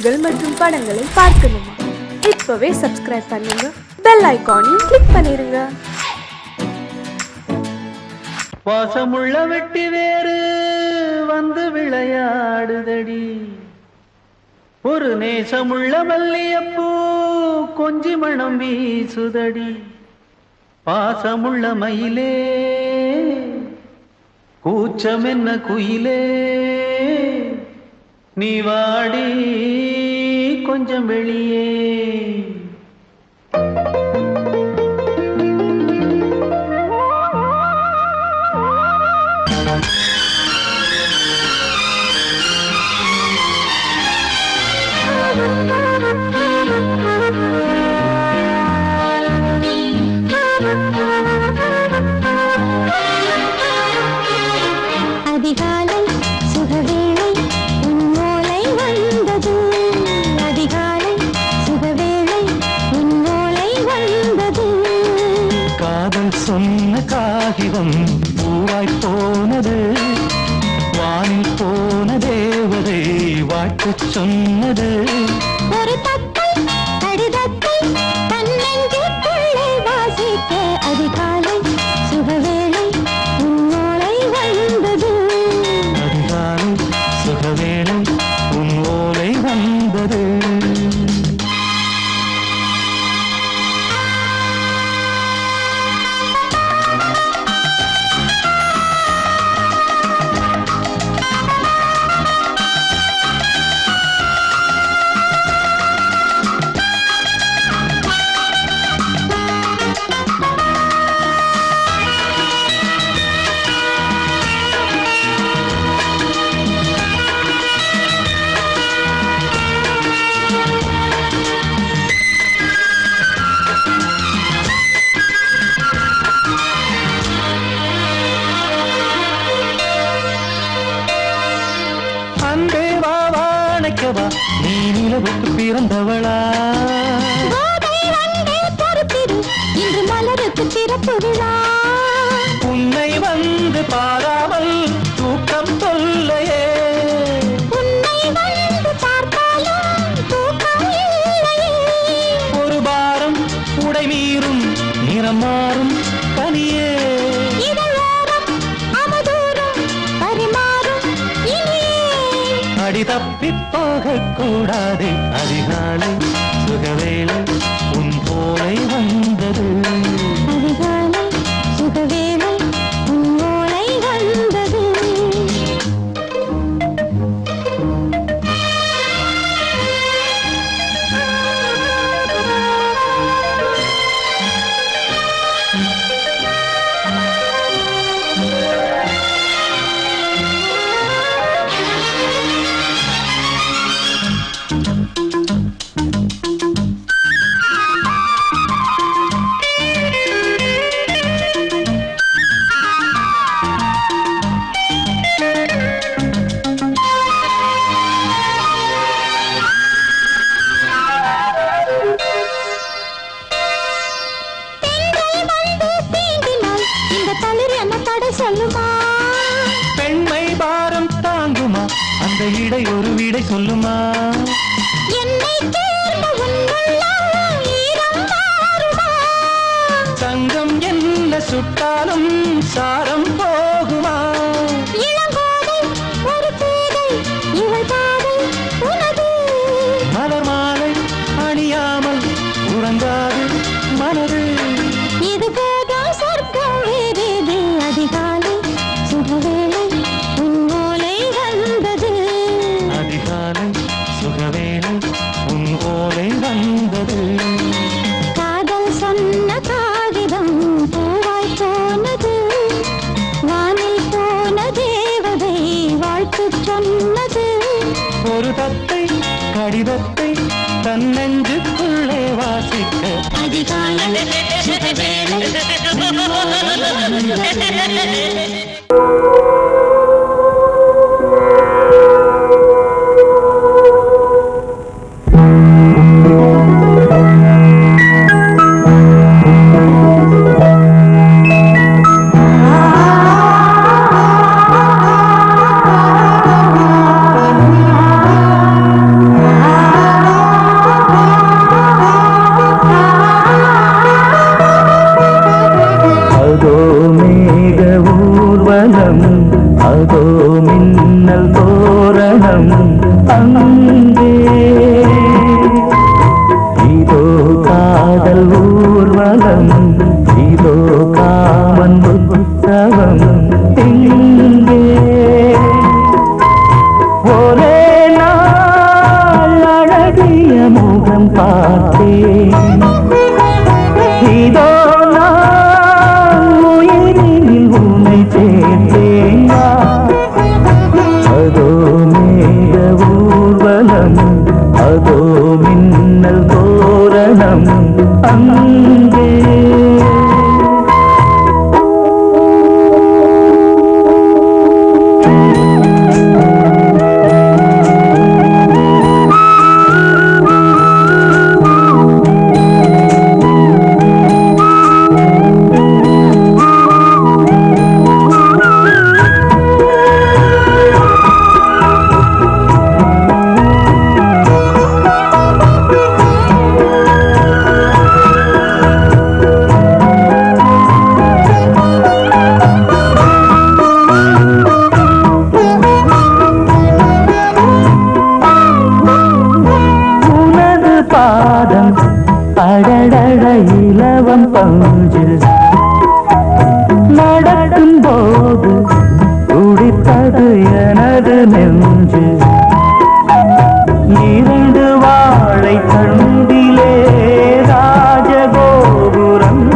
பாடல்கள் மற்றும் படங்களை பார்க்கணுமா? இப்பவே சப்ஸ்கிரைப் பண்ணுங்க, பெல் ஐகானையும் கிளிக் பண்ணிருங்க. வாசமுள்ள வெட்டி வேறு வந்து விளையாடுதடி, ஒரு நேசமுள்ள மல்லியப்பூ கொஞ்சி மணம் வீசுதடி. பாசமுள்ள மயிலே கூச்சம் என்ன குயிலே, நீ வாடி கொஞ்சம் வெளியே. அதிகாலை சுகவேளை உன்னோலை வந்தது, அதிகாலை சுகவேளை உன்னோலை வந்தது. காதல் சொன்ன காகிதம் பூவாய் போனது, வானில் போன தேவதை வாழ்த்து சொன்னது. ஒரு தத்தை கடிதத்தை தன்னெஞ்சுக்குள்ளே வாசிக்க, அதிகாலை சுகவேளை உன்னோலை வந்தது, அதிகாலை சுகவேளை உன் ஓலை வந்தது. அன்பே வா வாழைக்கவா, நீ நிலவுக்கு பிறந்தவளா? கோதை வந்தே பொறுத்திரு, இன்று மலருக்கு திறப்பு விழா. உன்னை வந்து பாராமல் தூக்கம் தொல்லையே, உன்னை வந்து பார்த்தாலும் தூக்கம் இல்லையே. ஒரு பாரம் உடை மீறும் நிறம் மாறும் கனியே. இதழோரம் அவதூறும் பரிமாறும் இனியே. அடி தப்பி போகக் கூடாது, அதிகாலை சுகவேளை உன் போலை வந்தது, அதிகாலை சுகவேளை உன்னோலை வந்தது. சொல்லுமா பெண்மை பாரம் தாங்குமா, அந்த இடை ஒரு விடை சொல்லுமா? என்னை தேர்ந்த உன்னுள்ளம் ஈரம் மாறுமா? தங்கம் என்ன சுட்டாலும் சாரம் போகுமா? இளங்கோதை ஒரு பேதை, இவள் பாதை உனது. மலர் மாலை அணியாமல் உறங்காது மனது. இது போதும் சொர்க்கம் வேறேது, அதிகாலை சுகவேளை உன்னோலை வந்தது, அதிகாலை சுகவேளை உன் ஓலை வந்தது. காதல் சொன்ன காகிதம் பூவாய் போனது, வானில் போன தேவதை வாழ்த்து சொன்னது. ஒரு தத்தை கடிதத்தை தன்னெஞ்சுக்குள்ளே வாசிக்க, அதிகாலை சுகவேளை உன்னோலை வந்தது. அழகிய முகம் பார்த்தேன். இதோ நான் உயிரினில் உன்னை சேர்த்தேன். அதோ மேக ஊர்வலம், அதோ மின்னல் தோரணம் அங்கே. அடடட இலவம் பஞ்சில் நடக்கும் போது துடித்தது எனது நெஞ்சு. இரண்டு வாழை தண்டிலே ராஜகோபுரம்.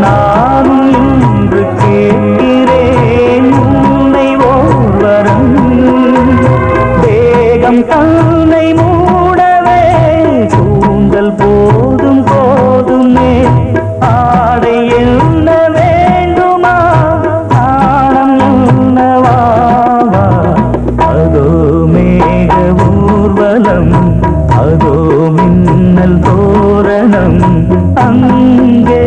நானும் இன்று கேட்கிறேன் உன்னை ஓர்வரம். தேகம் தன்னை மூடவே கூந்தல் போதும் போதுமே. ஆடை என்ன வேண்டுமா, ஆணம் என்னவாவா. அதோ மேக ஊர்வலம், அதோ மின்னல் தோரணம் அங்கே.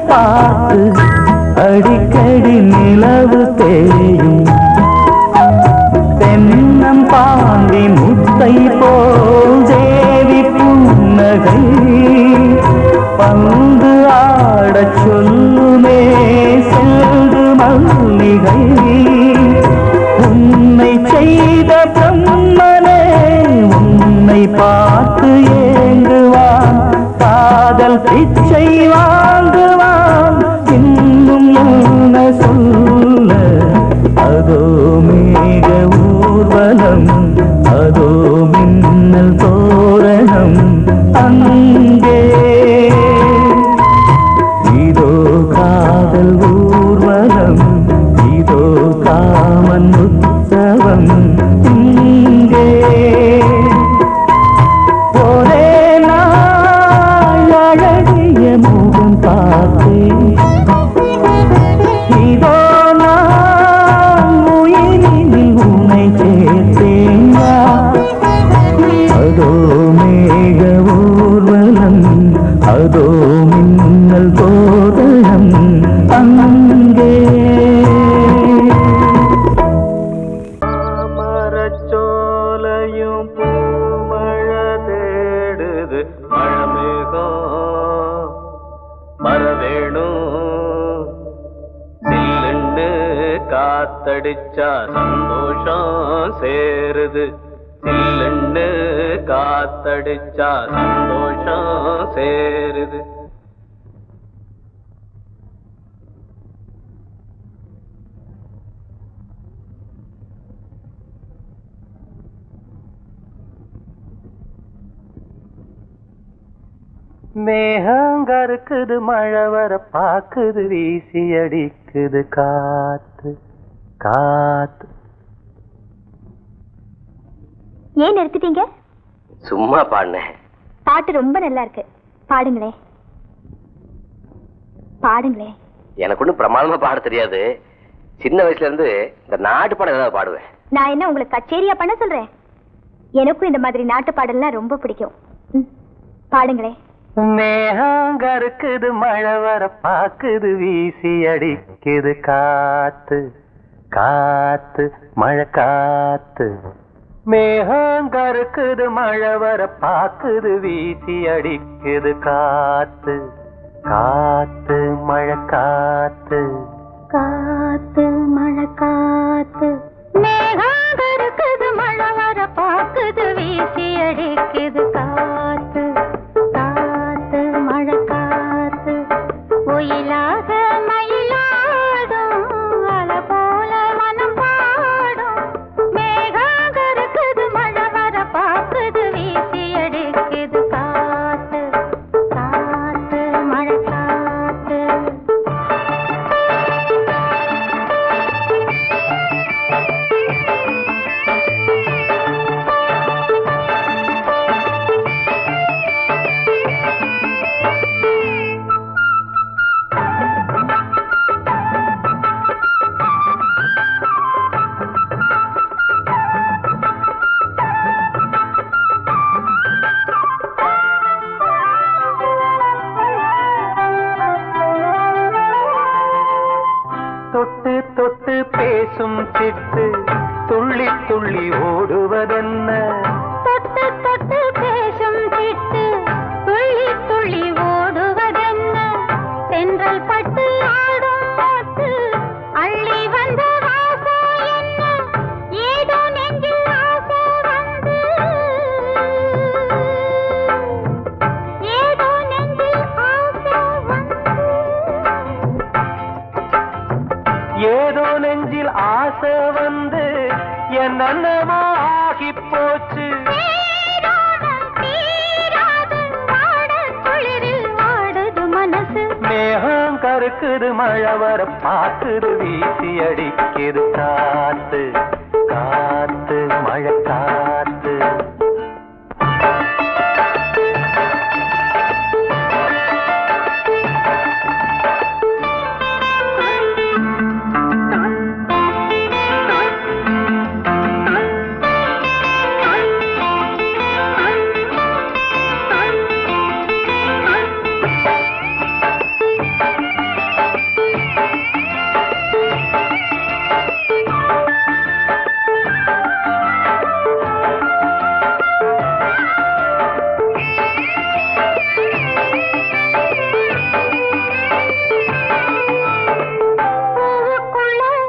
பார்த்து அடிக்கடி நிலவு தேயும். தென்னம் பாண்டி முத்தை போல் தேவி புன்னகை. பந்து ஆடச் சொல்லுமே செல்து மல்லிகை. உன்னை செய்த பிரம்மனே உன்னை பார்த்து ஏங்குவான். காதல் பிச்சை வாங்குவான். இன்னும் என்ன சொல்ல. அதோ மேக ஊர்வலம், அதோ மின்னல் தோரணம் அங்கே. இதோ காதல் ஊர்வலம், இதோ காமன் உற்சவம் இங்கே. ஒரே நாள் அழகிய முகம் பார்த்தேன். இதோ நான் உயிரினில் உன்னை சேர்த்தேன். அதோ மேக ஊர்வலம், அதோ மின்னல் தோரணம் அங்கே. மரச்சோலையும் பூமழை தேடுது. மழமேகம் மரவேணும். சில்லுன்னு காத்தடிச்சா சந்தோஷம் சேருது. சில்லுன்னு காத்தடிச்சா சந்தோஷம் சேருது. மேகங்க இருக்குது, மழை வர பாக்குது, வீசி அடிக்குது காத்து காத்து. ஏன் நிறுத்திட்டீங்க? சும்மா பாடினேன். பாட்டு ரொம்ப நல்லா இருக்கு, பாடுங்களே. பாடுங்களே. எனக்கு ஒன்றும் பிரமாதமா பாட தெரியாது. சின்ன வயசுல இருந்து இந்த நாட்டு பாடம் ஏதாவது பாடுவேன். நான் என்ன உங்களுக்கு கச்சேரியா பண்ண சொல்றேன்? எனக்கும் இந்த மாதிரி நாட்டு பாடல்லாம் ரொம்ப பிடிக்கும். பாடுங்களே. மேகங்கருக்குது மழை வர பாக்குது வீசி அடிக்குது காத்து காத்து மழை காத்து. மேகங்கருக்குது மழை வர பாக்குது வீசி அடிக்குது காத்து காத்து மழை காத்து காத்து மழை காத்து. மேகங்கருக்குது மழை வர பாக்குது வீசி அடிக்குது காத்து காத்து மழை காத்து. ஒயிலாக மயிலாடும் அலை போல மனம் பாடும். மேகங்கருக்குது மழை வர பாக்குது வீசி அடிக்குது காத்து காத்து மழை காத்து. தொட்டு தொட்டு பேசும் சிட்டு துள்ளி துள்ளி ஓடுவதென்ன. தொட்டு தொட்டு பேசும் சிட்டு துள்ளி துள்ளி ஓடுவதென்ன. தென்றல் பட்டு ஆடும் பாட்டு அள்ளி வந்த வாசம் என்ன. ஏதோ நெஞ்சில் ஆசை வந்து ஏதோ நெஞ்சில் ஆசை வந்து. ஏதோ நெஞ்சில் ஆசை வந்து என்னென்னமோ ஆகி போச்சு. மேகம் கருக்குது மழை வர பாக்குது வீசி அடிக்குது காத்து காத்து மழை காத்து.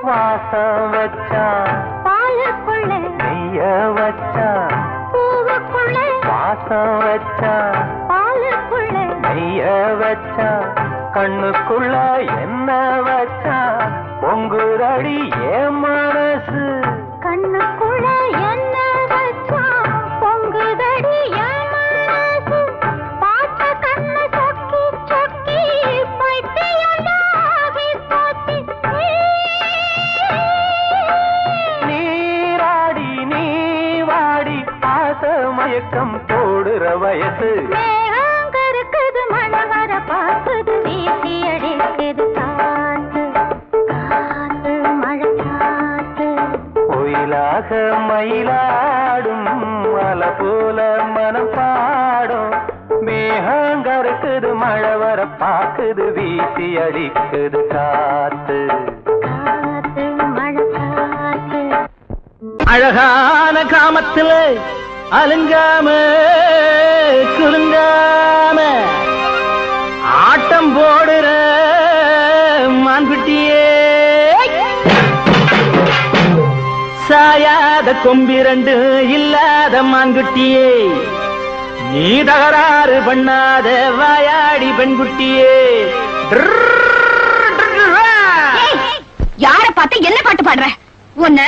வாசம் வச்சா பாலுக்குள்ள நெய்ய வச்சா பூவுக்குள்ள வாசம் வச்சா பாலுக்குள்ள நெய்ய வச்சா கண்ணுக்குள்ள என்ன வச்சா பொங்குரடி ஏன் மனசு. கண்ணுக்குள்ள என்ன வச்சா பொங்குதடி என் மனசு. பார்த்த கண்ணு சொக்கி சொக்கி பைத்தியமாகி போச்சு. நீராடி நீ வாடி ஆசை மயக்கம் போடுற வயசு. மேகங்கருக்குது மழை வர பாக்குது வீசி அடிக்குது காத்து காத்து மழை காத்து. ஒயிலாக மயிலாடும் அலை போல மனம் பாடும். மேகங்கருக்குது மழை வர பாக்குது வீசி அடிக்குது காத்து காத்து மழை காத்து. அழகான காமத்துல அலுங்காம குலுங்காம ஆட்டம் போடுற மான்குட்டியே. சாயாத கொம்பிரண்டு இல்லாத மான்குட்டியே. நீ தகராறு பண்ணாத வாயாடி பெண்குட்டியே. யார பார்த்து என்ன பாட்டு பாடுற? உன்ன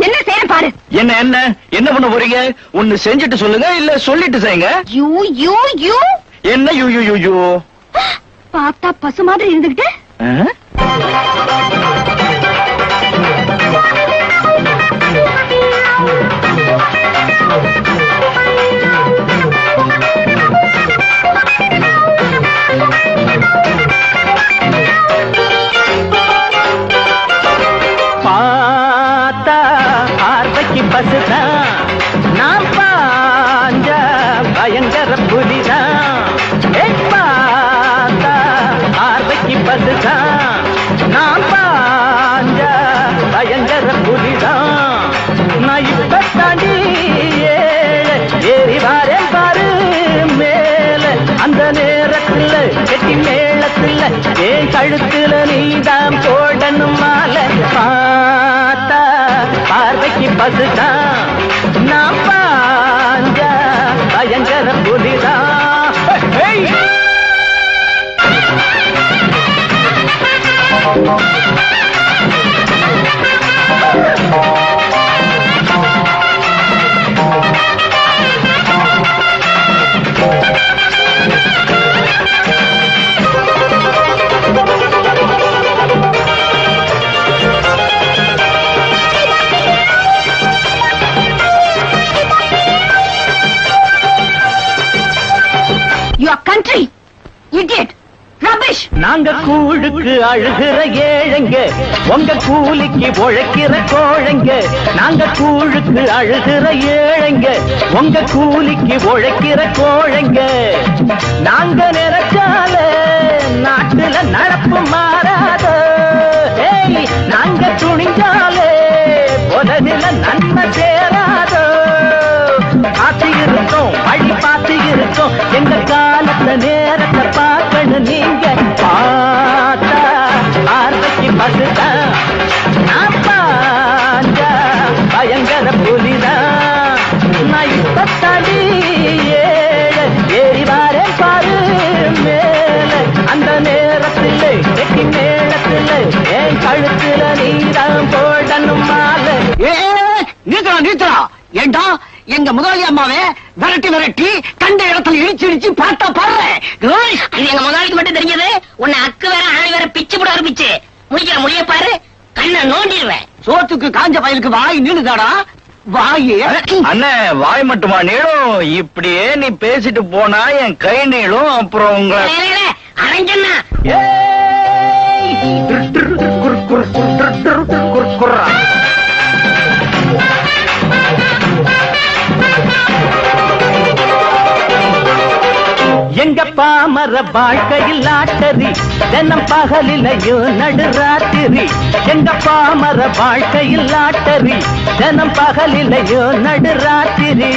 என்ன செய்ய பாரு. என்ன என்ன என்ன பண்ண போறீங்க? ஒன்னு செஞ்சுட்டு சொல்லுங்க, இல்ல சொல்லிட்டு செய்யுங்க. யூ யூ யூ என்ன யூ யூ யூ யூ? பார்த்தா பசு மாதிரி இருந்துகிட்டு. நேரத்துல கெட்டி மேளத்துல ஏன் கழுத்துல நீதான் போடணும் மாலை பார்த்தா பார்வைக்கு பசுதான் நான் பாஞ்சா பயங்கர புலிதான் Your country, idiot, rubbish. நாங்க கூழுக்கு அழுகிற ஏழைங்க உங்க கூலிக்கு உழைக்கிற கோழைங்க நாங்க கூழுக்கு அழுகிற ஏழைங்க உங்க கூலிக்கு உழைக்கிற கோழைங்க நாங்க நினைச்சால நாட்டுல நடப்பு மாறாத நாங்க துணிஞ்சாலே உலகில நன்மை சேராதோ பார்த்து இருக்கோம் வழி பார்த்து இருக்கோம் எங்க காலத்தை நேரத்தை பார்க்கணும் நீங்க பார்த்தா பார்வைக்கு பசுதான் நான் பாஞ்சா பயங்கர புலிதான் நான் இப்ப தடி ஏறி வாரேன் பாரு மேல அந்த நேரத்தில் கெட்டி மேளத்தில் என் கழுத்துல நீதான் போடணும் மாலை நீத்தரா ஏண்டா எங்க முதலாளி அம்மாவே விரட்டி கண்ட இடத்துல இடிச்சு பார்த்தா பாரு இது எங்க முதலாளிக்கு மட்டும் தெரிஞ்சது உன்னை அக்கு வேற ஆணி வேற பிச்சு போட ஆரம்பிச்சு முடிய பாரு கண்ணை நோண்டிடுவேன் சோத்துக்கு காஞ்ச பயலுக்கு வாய் நீளுதாடா வாயே அண்ணே வாய் மட்டுமா நீளும் இப்படியே நீ பேசிட்டு போனா என் கை நீளும் அப்புறம் உங்க அரஞ்சண்ணா எங்க பாமர வாழ்க்கையில் ஆட்டரி தினம் பகலிலையும் நடுராத்திரி எங்க பாமர வாழ்க்கையில் ஆட்டரி தினம் பகலிலையும் நடுராத்திரி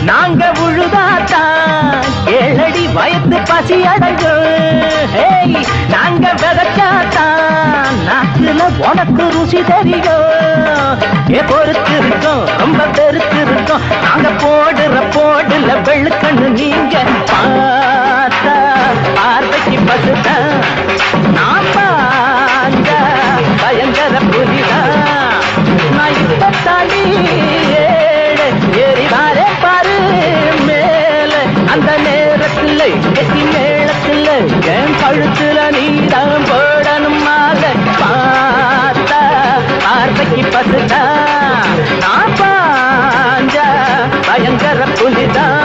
நாங்க உழுதாத்தான் ஏழடி வயத்து பசி அடையும் நாங்க விதைச்சாத்தான் நாட்டுல உனக்கு ருசி தெரியும் பொறுத்து இருக்கோம் ரொம்ப பெருத்து இருக்கோம் நாங்க போடுல வெள்ளுக்கண்ணு நீங்க பார்த்தா பார்வைக்கு பசுதான் நான் பாஞ்ச பயங்கர புலிதான் நான் இப்ப தடி ஏறி வாரே பாரு மேல அந்த நேரத்தில் கெட்டி மேளத்தில் என் கழுத்துல நீதான் போடணும் மாலை பார்த்தா பார்வைக்கு பசுதான் நான் பாஞ்ச பயங்கர புலிதான்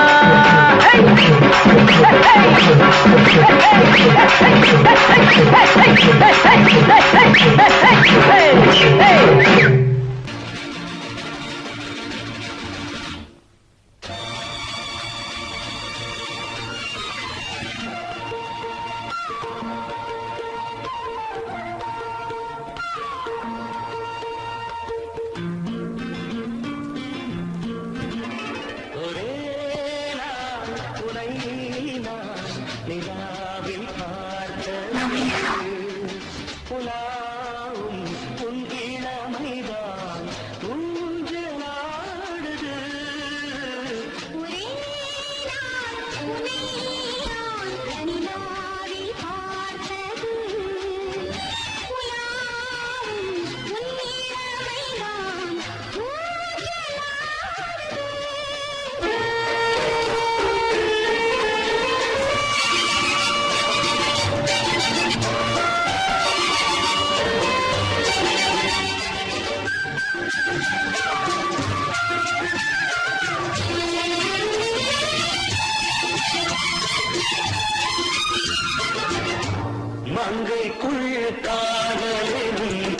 மங்கைக்குள் காதலின்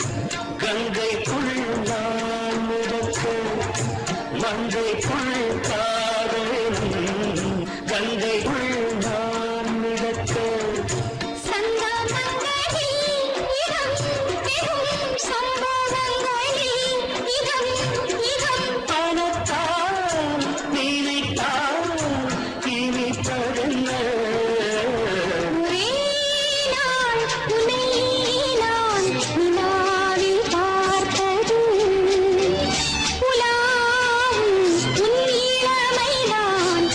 கங்கைக்குள் நான் மிதக்க மங்கைக்குள் காதலின் கங்கைக்குள் நான் மிதக்க பணத்தான் நினைத்தான் இனிப்பதென்ன உன்னை நான் நிலாவில் பார்த்தது உலாவும் உன் இளமைதான்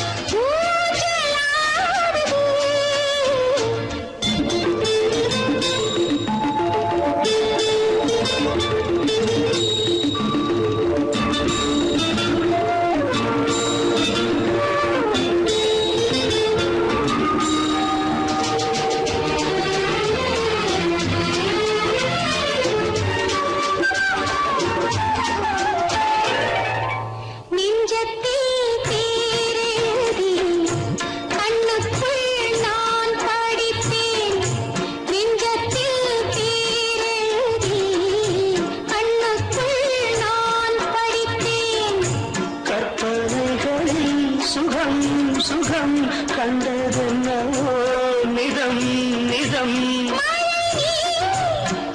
ஊஞ்சலாடுது. நெஞ்சத்தில் பேரெழுதி கண்ணுக்குள் நான் படித்தேன். நெஞ்சத்தில் பேரெழுதி கண்ணுக்குள் நான் படித்தேன். கற்பனைகளில் சுகம் சுகம் கண்டதென்னவோ நிதம் நிதம்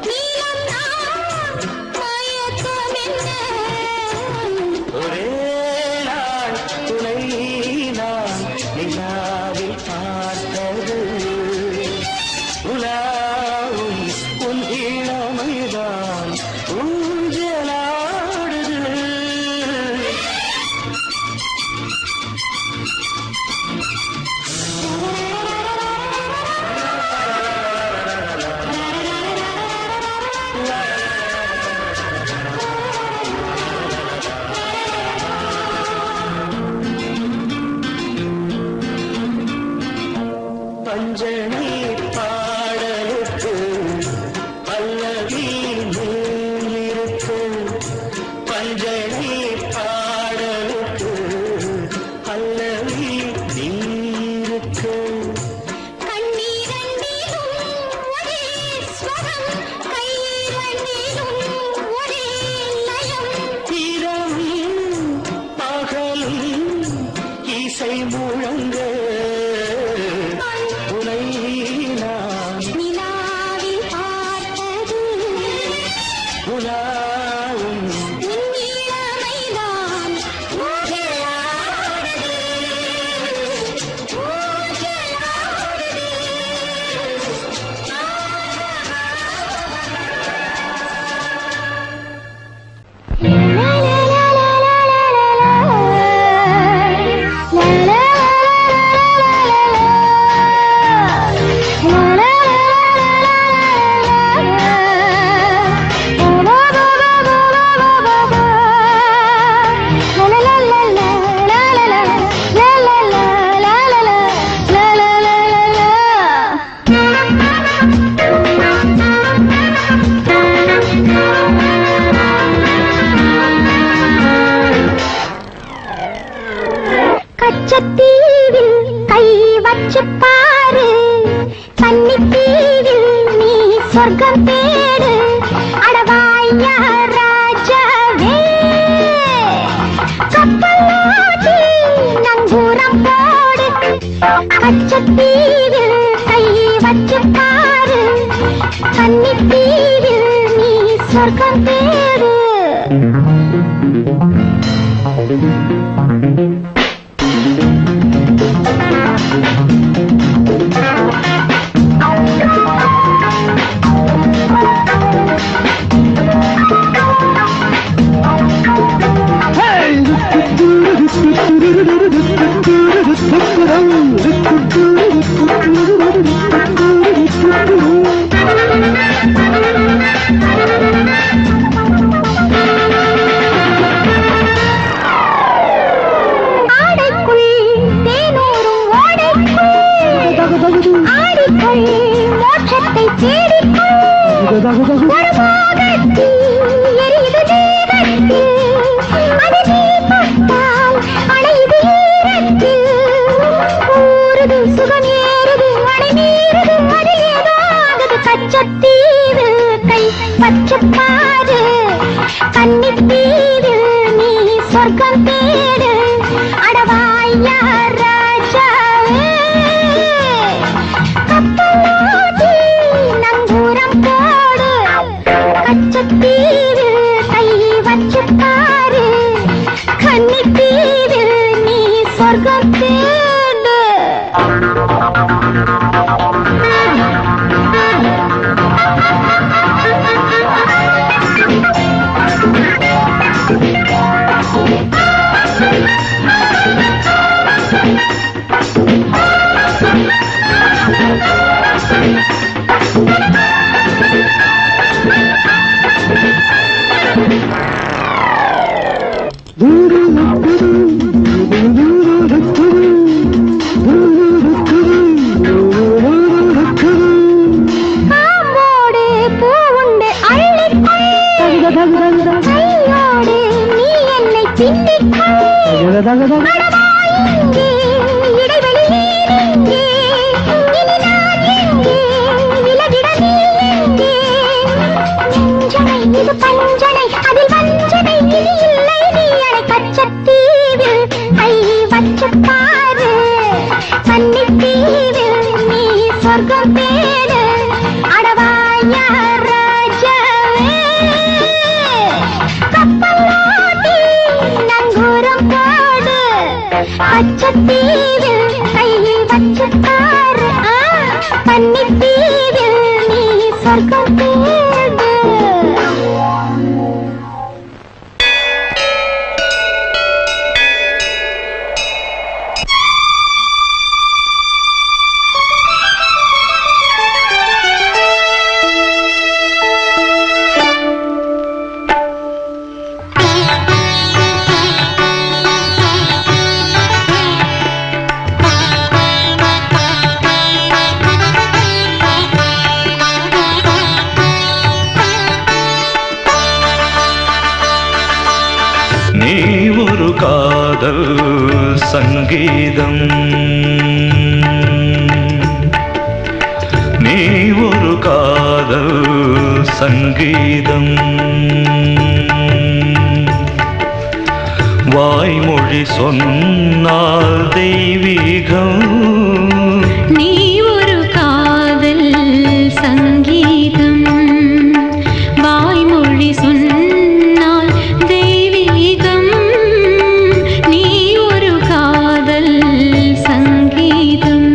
நீலம் நான் மயக்கமென்ன ஒரே நாள் துணை நான் நிலாவில் பார்த்தது உலாவும் உன் இளமைதான் ஊஞ்சலாடுது. பஞ்சனை பாடலுக்கு பல்லவி நூலிருக்கு. பஞ்சனை பாடலுக்கு பல்லவி நீருக்கு. கண்ணீரண்டிலும் ஒரே ஸ்வரம் கையிரண்டிலும் ஒரே லயம். இரவும் பகலும் இசை முழங்க உனை நான் நிலாவில் பார்த்தது உலாவும் உன் இளமைதான் ஊஞ்சலாடுது. ஊஞ்சலாடுது. கச்சத்தீவில் கை வச்சு பாரு, கன்னித்தீவில் நீ சொர்க்கம் தேடு. அடவாயா ராஜாவே, கப்பல் ஓட்டி நங்கூரம் போடு. கச்சத்தீவில் கை வச்சு பாரு, கன்னித்தீவில் நீ சொர்க்கம் தேடு. பச்சப்பாரு கன்னித்தீவில் நீ சொர்க்கம் தேடு. அடவாயா ராஜாவே, கப்பலோட்டி நங்கூரம் போடு. கச்சத்தீவில் கை வச்சு பாரு, கன்னித்தீவில் நீ சொர்க்கம் தேடு. சங்கீதம் நீ ஒரு காதல் சங்கீதம் வாய்மொழி சொன்னால் தெய்வீகம் நீ ஒரு காதல் சங்கீதம் வாய்மொழி சொன்னால் தெய்வீகம் நீ ஒரு காதல் சங்கீதம்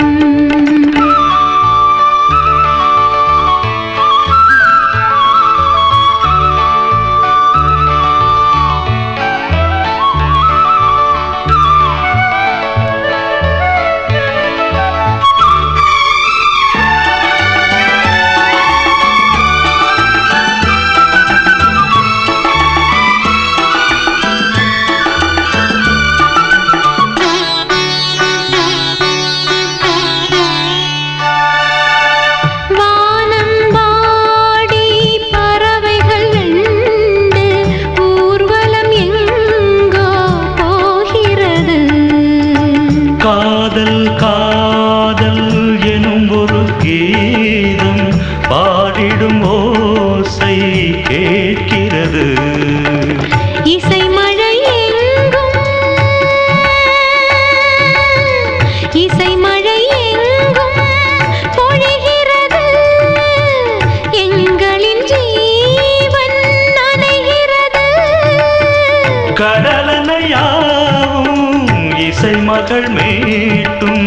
மகள் மீட்டும்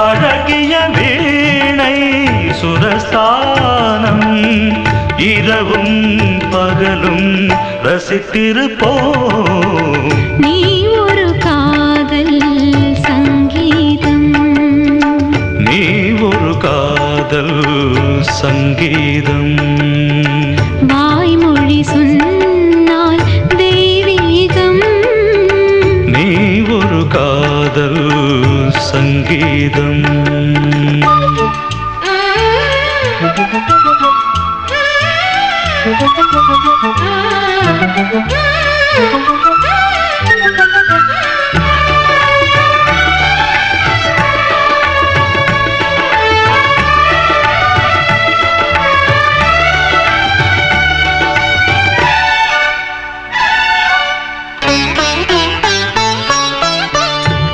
அழகிய வீணை சுரஸ்தானம் இரவும் பகலும் ரசித்திருப்போம் நீ ஒரு காதல் சங்கீதம் நீ ஒரு காதல் சங்கீதம் வாய்மொழி சொன்னால் தெய்வீகம் நீ ஒரு காதல் சங்கீதம்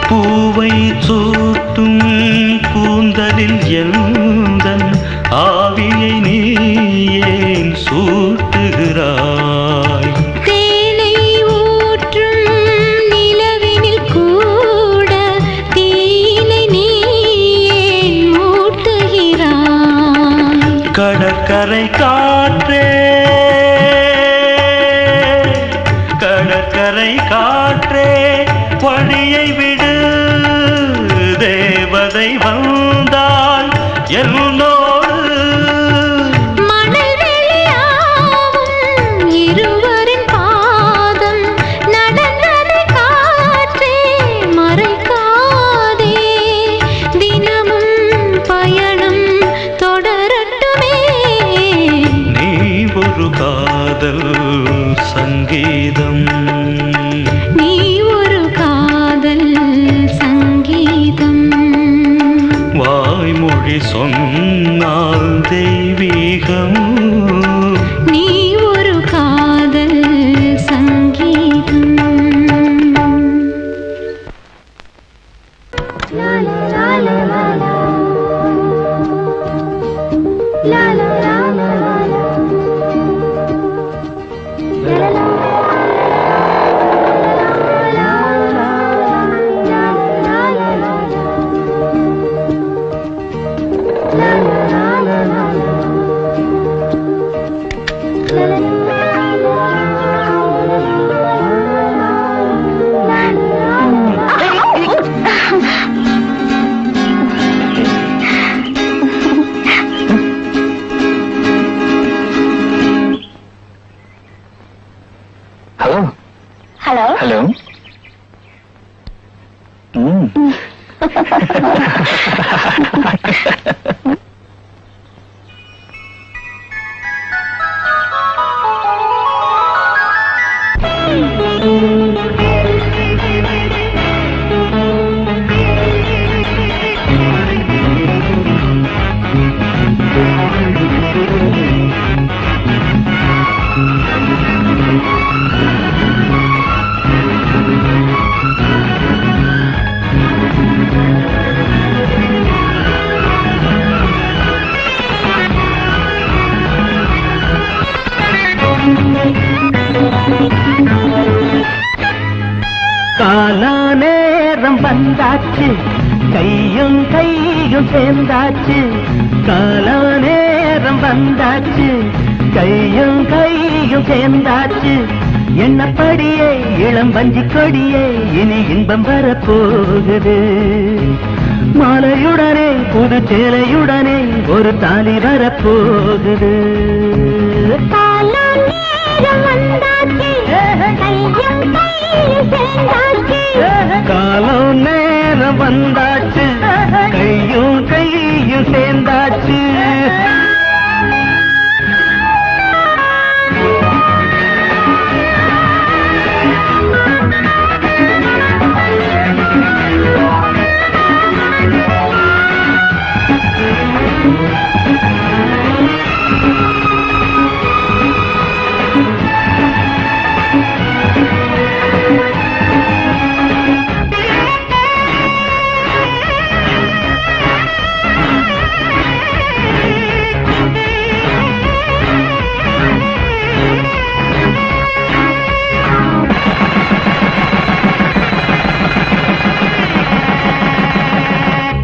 பூவை சூட்டும் கூந்தலில் எந்தன் ஆவியை நீ ஏன் சூட்டுகிறாய் தேனை ஊற்றும் நிலவினில் கூட தீனை நீ ஏன் மூட்டுகிறாய் கடற்கரை காற்றே கடற்கரை காற்றே வழியை விடு தேவதை வந்தால் என்னோடு மணல் வெளியாகும் இருவரின் பாதம் நடந்ததை காற்றே மறைக்காதே தினமும் பயணம் தொடரட்டுமே நீ தெய்வீகம் நீ ஒரு காதல் சங்கீதம். ஹலோ ஹலோ ஹலோ காலா நேரம் வந்தாச்சு கையும் கையும் சேர்ந்தாச்சு காலா நேரம் வந்தாச்சு கையும் கையும் சேர்ந்தாச்சு எண்ணப்படியே இளம் வஞ்சி கொடியே இனி இன்பம் வரப்போகுது மாலையுடனே புது சேலையுடனே ஒரு தாலி வரப்போகுது காலம் நேரம் வந்தாச்சு கையும் கையும் சேர்ந்தாச்சு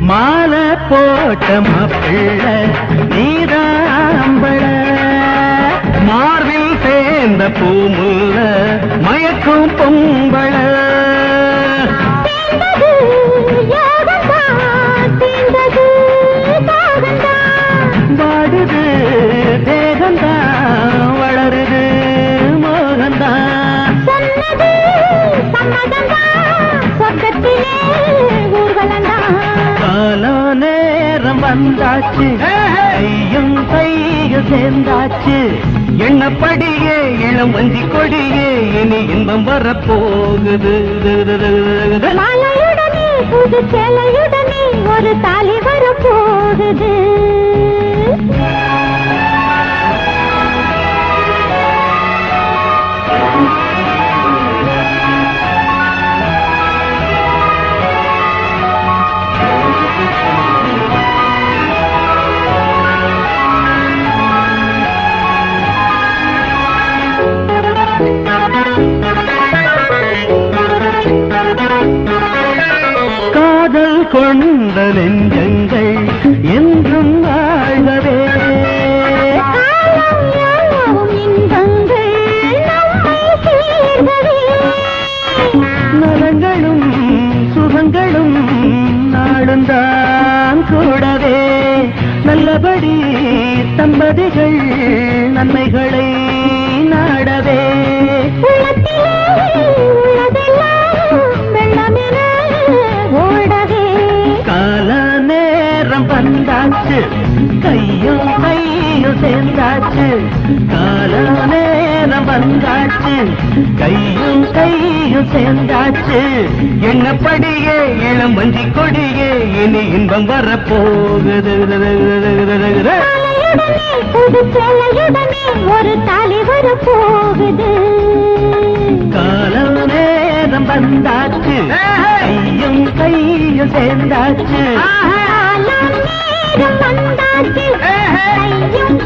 மாலை போட்ட மாப்பிள்ள நீராம்பள மார்பில் சேர்ந்த பூமுல்ல மயக்கும் பொம்பள வாடுது தேகந்தா வளருது மோகந்தா காலோ நேரம் வந்தாச்சு கையும் கையும் சேர்ந்தாச்சு எண்ணப்படியே இளம் வஞ்சி கொடியே இனி இன்பம் வரப்போகுது மாலையுடனே புது சேலையுடனே ஒரு தாலி வரப்போகுது காதல் கொண்ட நெஞ்சங்கள் என்றும் வாழ்கவே நலங்களும் சுகங்களும் நாளுந்தான் கூடவே நல்லபடி தம்பதிகள் நன்மைகளை நாடவே கால நேரம் வந்தாச்சு கையும் கையும் சேர்ந்தாச்சு கால நேரம் வந்தாச்சு கையும் கையும் சேர்ந்தாச்சு எண்ணப்படியே இளம் வஞ்சி கொடியே இனி இன்பம் வரப்போகுது உடனே புது சேலையுடனே ஒரு தலைவர் போகுது. காலம் நேரம் வந்தாச்சு கையும் கையும் சேர்ந்தாச்சு காலம் நேரம் வந்தாச்சு கையும்